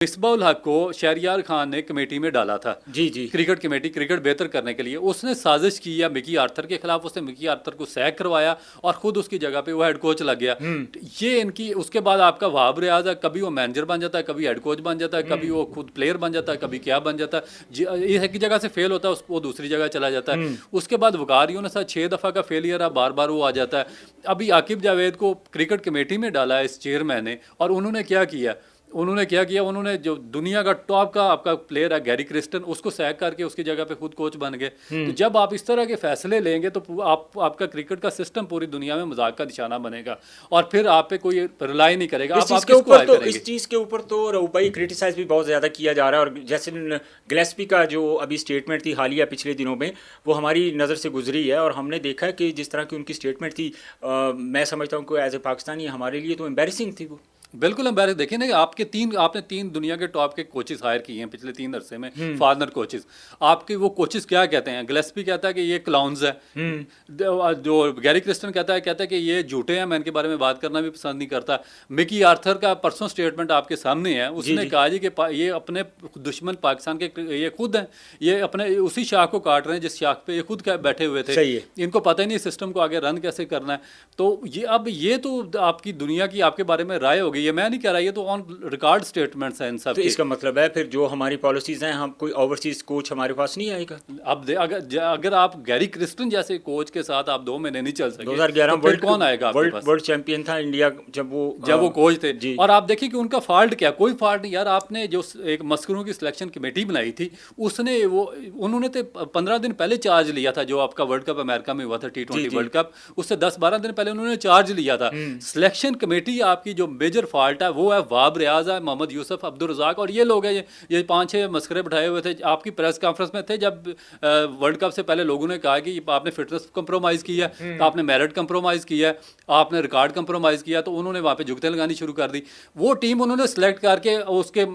मिसबाउल हक को शहरयार खान ने कमेटी में डाला था। जी जी। क्रिकेट कमेटी क्रिकेट बेहतर करने के लिए उसने साजिश की या मिकी आर्थर के खिलाफ उसने मिकी आर्थर को सैक करवाया और खुद उसकी जगह पे वो हेड कोच लग गया। ये इनकी उसके बाद आपका वहाब रियाज है, कभी वो मैनेजर बन जाता है, कभी हेड कोच बन जाता है, कभी वो खुद प्लेयर बन जाता है, कभी क्या बन जाता है, एक जगह से फेल होता है वो दूसरी जगह चला जाता है। उसके बाद वकार यूनुस 6 दफ़ा का फेलियर है, बार बार वो आ जाता है। अभी आकिब जावेद को क्रिकेट कमेटी में डाला है इस चेयरमैन ने, और उन्होंने क्या किया, उन्होंने जो दुनिया का टॉप का आपका प्लेयर है गैरी क्रिस्टन, उसको सैक करके उसकी जगह पे खुद कोच बन गए। तो जब आप इस तरह के फैसले लेंगे तो आपका क्रिकेट का सिस्टम पूरी दुनिया में मजाक का निशाना बनेगा और फिर आप पे कोई रिलाई नहीं करेगा। इस चीज़ के ऊपर तो रऊफ भाई क्रिटिसाइज भी बहुत ज़्यादा किया जा रहा है। और जैसे गिलेस्पी का जो अभी स्टेटमेंट थी हालिया पिछले दिनों में, वो हमारी नज़र से गुजरी है और हमने देखा है कि जिस तरह की उनकी स्टेटमेंट थी, मैं समझता हूँ कि एज ए पाकिस्तानी हमारे लिए तो एम्बेरसिंग थी वो। बिल्कुल एम्बैरेस। देखिए ना, आपने तीन दुनिया के टॉप के कोचेस हायर किए हैं पिछले 3 अरसे में, फॉरेनर कोचेस। आपके वो कोचेस क्या कहते हैं? गिलेस्पी कहता है कि ये क्लाउन्स है, जो गैरी क्रिस्टन कहता है कि ये झूठे हैं, मैं इनके बारे में बात करना भी पसंद नहीं करता। मिकी आर्थर का परसों स्टेटमेंट आपके सामने है, उसने कहा जी कि ये अपने दुश्मन पाकिस्तान के ये खुद हैं, ये अपने उसी शाख को काट रहे हैं जिस शाख पे ये खुद बैठे हुए थे। इनको पता ही नहीं सिस्टम को आगे रन कैसे करना है। तो ये तो आपकी दुनिया की आपके बारे में राय होगी, ये मैं नहीं कह रहा, ये तो ऑन रिकॉर्ड स्टेटमेंट्स हैं इन सब। तो इसका मतलब है फिर जो हमारी पॉलिसीज हैं, हम कोई ओवरसीज कोच हमारे पास नहीं आएगा। अब अगर आप गैरी क्रिस्टन जैसे कोच के साथ आप 2 महीने नहीं चल सके, 2011 तो फिर कौन आएगा? वर्ल्ड चैंपियन था इंडिया जब वो कोच थे। और आप देखिए कि उनका फॉल्ट क्या, कोई फॉल्ट नहीं यार। आपने जो एक मस्करों की सिलेक्शन कमेटी बनाई थी, उन्होंने तो 15 दिन पहले चार्ज लिया था, जो आपका वर्ल्ड कप अमेरिका में हुआ था, T20 वर्ल्ड कप, उससे 10-12 दिन पहले उन्होंने चार्ज लिया था। सिलेक्शन कमेटी आपकी जो मेजर फॉल्ट है वो है वहाब रियाज है, मोहम्मद यूसुफ, अब्दुल रज़ाक और ये लोग हैं। ये 5-6 मस्करे बिठाए हुए थे। आपकी प्रेस कॉन्फ्रेंस में थे जब वर्ल्ड कप से पहले लोगों ने कहा कि आपने फिटनेस कंप्रोमाइज़ किया, तो आपने मेरिट कंप्रोमाइज़ किया, आपने रिकॉर्ड कंप्रोमाइज़ किया, तो उन्होंने वहाँ पे जुगतें लगानी शुरू कर दी। वो टीम उन्होंने सेलेक्ट करके उसके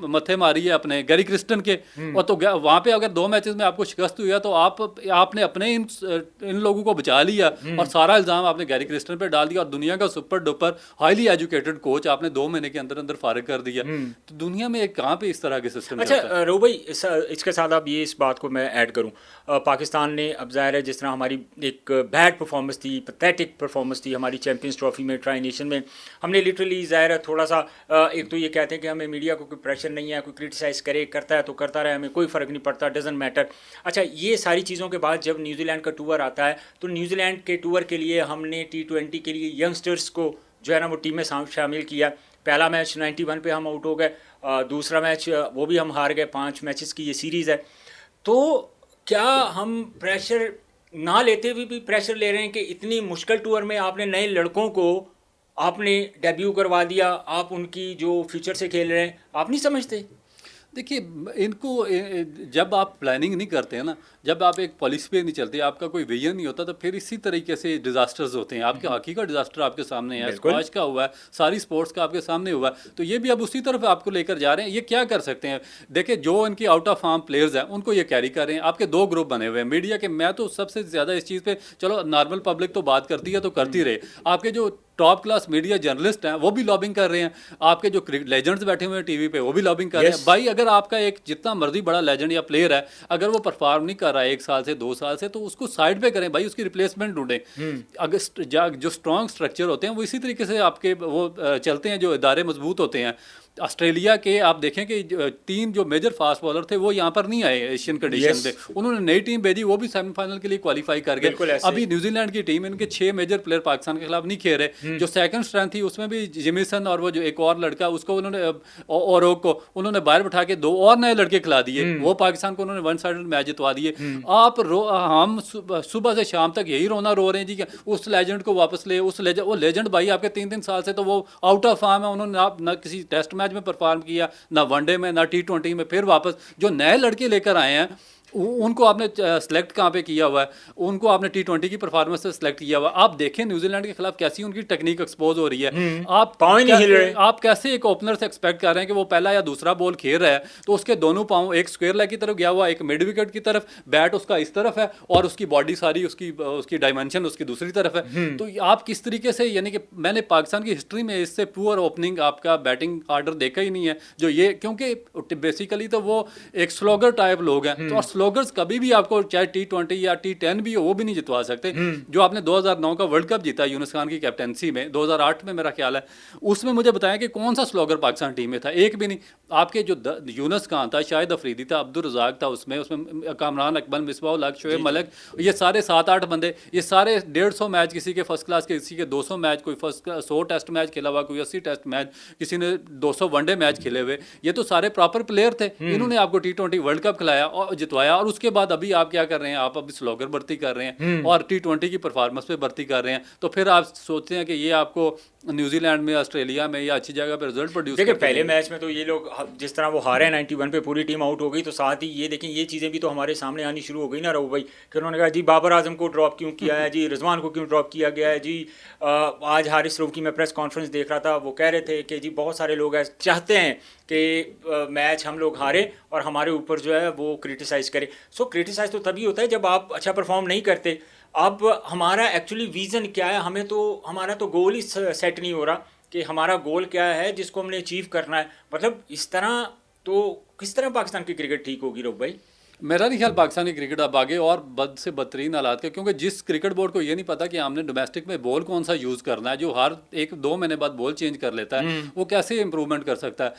मत्थे मारी है अपने गैरी क्रिस्टन के, और तो वहाँ पे अगर 2 मैचेस में आपको शिकस्त हुई है तो आपने अपने इन लोगों को बचा लिया और सारा इल्ज़ाम आपने गैरी क्रिस्टन पर डाल दिया, और दुनिया का super duper highly educated coach आपने 2 महीने के अंदर अंदर फारिग कर दिया। तो दुनिया में कहाँ पे इस तरह के सिस्टम? अच्छा रऊफ भाई, इसके साथ अब इस बात को मैं ऐड करूँ, पाकिस्तान ने अब ज़ाहिर है जिस तरह हमारी एक बैड परफॉर्मेंस थी, पैथेटिक परफॉर्मेंस थी हमारी चैंपियंस ट्रॉफी में, ट्राई नेशन में, हमने लिटरली ज़ाहिर है थोड़ा सा एक तो ये कहते हैं कि हमें मीडिया को कोई प्रेशर नहीं है, कोई क्रिटिसाइज़ करता है तो करता रहे, हमें कोई फ़र्क नहीं पड़ता, डजेंट मैटर। अच्छा, ये सारी चीज़ों के बाद जब न्यूजीलैंड का टूर आता है, तो न्यूजीलैंड के टूर के लिए हमने T20 के लिए यंगस्टर्स को जो है ना वो टीम में शामिल किया। पहला मैच 91 पे हम आउट हो गए, दूसरा मैच वो भी हम हार गए। 5 मैचेस की ये सीरीज़ है। तो क्या हम प्रेशर ना लेते हुए भी प्रेशर ले रहे हैं कि इतनी मुश्किल टूर में आपने नए लड़कों को आपने डेब्यू करवा दिया, आप उनकी जो फ्यूचर से खेल रहे हैं, आप नहीं समझते? देखिए, इनको जब आप प्लानिंग नहीं करते हैं ना, जब आप एक पॉलिसी पे नहीं चलते, आपका कोई विजन नहीं होता, तो फिर इसी तरीके से डिजास्टर्स होते हैं। आपके हॉकी का डिजास्टर आपके सामने है, स्क्वैश का हुआ है, सारी स्पोर्ट्स का आपके सामने हुआ है, तो ये भी अब उसी तरफ आपको लेकर जा रहे हैं। ये क्या कर सकते हैं? देखिए, जो इनकी आउट ऑफ फॉर्म प्लेयर्स हैं उनको ये कैरी कर रहे हैं। आपके 2 ग्रुप बने हुए हैं मीडिया के। मैं तो सबसे ज़्यादा इस चीज़ पे, चलो नॉर्मल पब्लिक तो बात करती है तो करती रहे, आपके जो टॉप क्लास मीडिया जर्नलिस्ट हैं वो भी लॉबिंग कर रहे हैं। आपके जो लेजेंड्स बैठे हुए हैं टीवी पे वो भी लॉबिंग कर रहे हैं। भाई, अगर आपका एक जितना मर्जी बड़ा लेजेंड या प्लेयर है, अगर वो परफॉर्म नहीं कर रहा है 1 साल से 2 साल से, तो उसको साइड पे करें भाई, उसकी रिप्लेसमेंट ढूंढें। अगर जो स्ट्रॉन्ग स्ट्रक्चर होते हैं वो इसी तरीके से आपके वो चलते हैं, जो इदारे मजबूत होते हैं। ऑस्ट्रेलिया के आप देखें कि 3 जो मेजर फास्ट बॉलर थे वो यहाँ पर नहीं आए एशियन कंडीशन पे, उन्होंने नई टीम भेजी, वो भी सेमीफाइनल के लिए क्वालिफाई कर गए। अभी न्यूजीलैंड की टीम, इनके 6 मेजर प्लेयर पाकिस्तान के खिलाफ नहीं खेल रहे। जो सेकंड स्ट्रेंथ थी उसमें भी जिमिसन और वो जो एक और लड़का, उसको उन्होंने औरों को उन्होंने बाहर बिठा के 2 और नए लड़के खिला दिए, वो पाकिस्तान को उन्होंने 1 साइडेड मैच जितवा दिए। हम सुबह से शाम तक यही रोना रो रहे हैं जी कि उस लेजेंड को वापस ले, वो लेजेंड भाई आपके 3-3 साल से तो वो आउट ऑफ फॉर्म है। उन्होंने ना किसी टेस्ट मैच में परफॉर्म किया, ना वनडे में, ना T20 में। फिर वापस जो नए लड़के लेकर आए हैं उनको आपने सेलेक्ट कहाँ पे किया हुआ है, उनको आपने T20 की परफॉर्मेंस से सेलेक्ट किया हुआ है। आप देखें न्यूजीलैंड के खिलाफ कैसी उनकी टेक्निक एक्सपोज हो रही है। आप पाँव ही नहीं हिल रहे। आप कैसे एक ओपनर से एक्सपेक्ट कर रहे हैं कि वो पहला या दूसरा बॉल खेल रहा है तो उसके दोनों पाँव एक स्क्वायर लेग की तरफ गया हुआ, एक मिड विकेट की तरफ, बैट उसका इस तरफ है और उसकी बॉडी सारी उसकी डायमेंशन उसकी दूसरी तरफ है। तो आप किस तरीके से, यानी कि मैंने पाकिस्तान की हिस्ट्री में इससे पुअर ओपनिंग आपका बैटिंग आर्डर देखा ही नहीं है जो ये, क्योंकि बेसिकली तो वो एक स्लोगर टाइप लोग हैं। तो और स्लोगर्स कभी भी आपको चाहे T20 या T10 भी हो वो भी नहीं जितवा सकते। जो आपने 2009 का वर्ल्ड कप जीता यूनुस खान की कैप्टेंसी में, 2008 में मेरा ख्याल है, उसमें मुझे बताया कि कौन सा स्लोगर पाकिस्तान टीम में था, एक भी नहीं। आपके जो यूनुस खान था, शाहिद अफरीदी था, अब्दुल रज़ाक था, उसमें कामरान अकमल, मिसबाह हक, शोएब मलिक, ये सारे 7-8 बंदे, ये सारे 150 मैच किसी के फर्स्ट क्लास के, किसी के 200 मैच, कोई 100 टेस्ट मैच खेला हुआ, कोई 80 टेस्ट मैच, किसी ने 200 वनडे मैच खेले हुए। ये तो सारे प्रॉपर प्लेयर थे। इन्होंने आपको T20 वर्ल्ड कप खिलाया और जितवाया, और उसके बाद अभी आप क्या कर रहे हैं, आप अभी स्लोगर भर्ती कर रहे हैं और T20 की परफॉर्मेंस पे भर्ती कर रहे हैं। तो फिर आप सोचते हैं कि ये आपको न्यूजीलैंड में, ऑस्ट्रेलिया में या अच्छी जगह पे रिजल्ट प्रोड्यूस देखिए पहले मैच में तो ये लोग जिस तरह वो हारे 91 पे, पूरी टीम आउट हो गई, तो साथ ही ये देखें ये चीज़ें भी तो हमारे सामने आनी शुरू हो गई ना रऊ भाई, कि उन्होंने कहा जी बाबर आजम को ड्रॉप क्यों किया है, जी रिजवान को क्यों ड्रॉप किया गया है जी। आज हारिस रऊफ की मैं प्रेस कॉन्फ्रेंस देख रहा था, वो कह रहे थे कि जी बहुत सारे लोग चाहते हैं कि मैच हम लोग हारे और हमारे ऊपर जो है वो क्रिटिसाइज़ करें। सो क्रिटिसाइज़ तो तभी होता है जब आप अच्छा परफॉर्म नहीं करते। अब हमारा एक्चुअली विज़न क्या है, हमें तो हमारा तो गोल ही सेट नहीं हो रहा कि हमारा गोल क्या है जिसको हमने अचीव करना है। मतलब इस तरह तो किस तरह पाकिस्तान की क्रिकेट ठीक होगी रऊफ भाई? मेरा नहीं ख्याल पाकिस्तानी क्रिकेट अब आगे और बद से बदतरीन हालात के, क्योंकि जिस क्रिकेट बोर्ड को ये नहीं पता कि हमने डोमेस्टिक में बॉल कौन सा यूज़ करना है, जो हर 1-2 महीने बाद बॉल चेंज कर लेता है, वो कैसे इंप्रूवमेंट कर सकता है।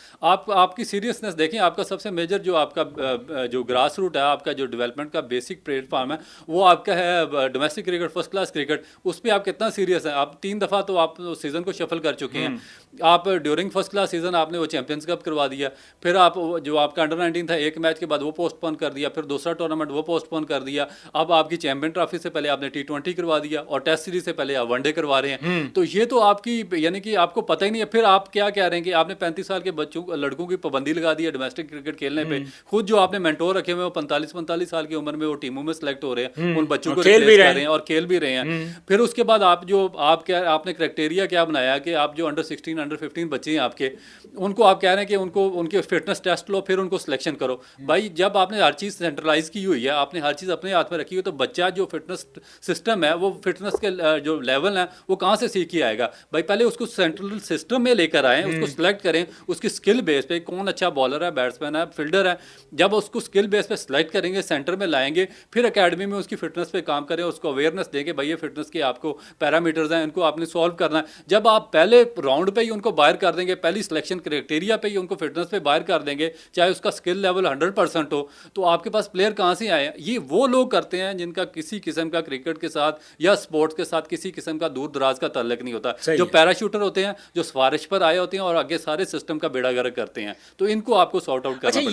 आपकी सीरियसनेस देखें, आपका सबसे मेजर जो आपका जो ग्रास रूट है, आपका जो डेवलपमेंट का बेसिक प्लेटफॉर्म है, वो आपका है domestic cricket, first class cricket. उस पर आप कितना सीरियस है? आप 3 दफ़ा तो आप सीज़न को शफल कर चुके हैं। आप ड्यूरिंग फर्स्ट क्लास सीज़न आपने वो चैंपियंस कप करवा दिया, फिर आप जो आपका अंडर-19 था, एक मैच के बाद वो पोस्टपोन कर दिया, फिर दूसरा टूर्नामेंट वो पोस्टपोन कर दिया। अब आपकी चैंपियन ट्रॉफी से पहले आपने T20 करवा दिया और टेस्ट सीरीज से पहले आप वनडे करवा रहे हैं। तो ये तो आपकी, यानी कि आपको पता ही नहीं है। फिर आप क्या कह रहे हैं कि आपने 35 साल के बच्चों लड़कों की पाबंदी लगा दी है डोमेस्टिक क्रिकेट खेलने पे। खुद जो आपने मेंटोर रखे हुए वो 45 साल की उम्र में वो टीमों में सेलेक्ट हो रहे हैं, उन बच्चों को रिप्लेस कर रहे हैं और खेल भी रहे हैं। फिर उसके बाद आपने क्राइटेरिया क्या बनाया कि आप जो अंडर 16 अंडर 15 बच्चे हैं आपके, उनको आप कह रहे हैं कि उनको उनके फिटनेस टेस्ट लो, फिर उनको सिलेक्शन करो। भाई जब आपने हर चीज़ सेंट्रलाइज की हुई है, आपने हर चीज़ अपने हाथ में रखी हुई, तो बच्चा जो फिटनेस सिस्टम है, वो फिटनेस के जो लेवल है वो कहाँ से सीख के आएगा? भाई पहले उसको सेंट्रल सिस्टम में लेकर आएँ, उसको सिलेक्ट करें, उसकी स्किल बेस पे कौन अच्छा बॉलर है, बैट्समैन है, फील्डर है। जब उसको स्किल बेस पे सिलेक्ट करेंगे, सेंटर में लाएंगे, फिर अकेडमी में उसकी फिटनेस पे काम करें, उसको अवेयरनेस देंगे भाई ये फिटनेस के आपको पैरामीटर्स हैं, इनको आपने सॉल्व करना है। जब आप पहले राउंड पे ही उनको बाहर कर देंगे, पहली सिलेक्शन क्राइटेरिया पे ही उनको फिटनेस पे बाहर कर देंगे, चाहे उसका स्किल लेवल 100% हो, तो आपके पास प्लेयर कहाँ से आए? ये वो लोग करते हैं जिनका किसी किस्म का क्रिकेट के साथ या स्पोर्ट्स के साथ किसी किस्म का दूर दराज का ताल्लुक नहीं होता। जो पैराशूटर होते हैं, जो सिफारिश पर आए होते हैं और आगे सारे सिस्टम का बेड़ा गर्क करते हैं, तो इनको आपको सॉर्ट आउट करना पड़ेगा।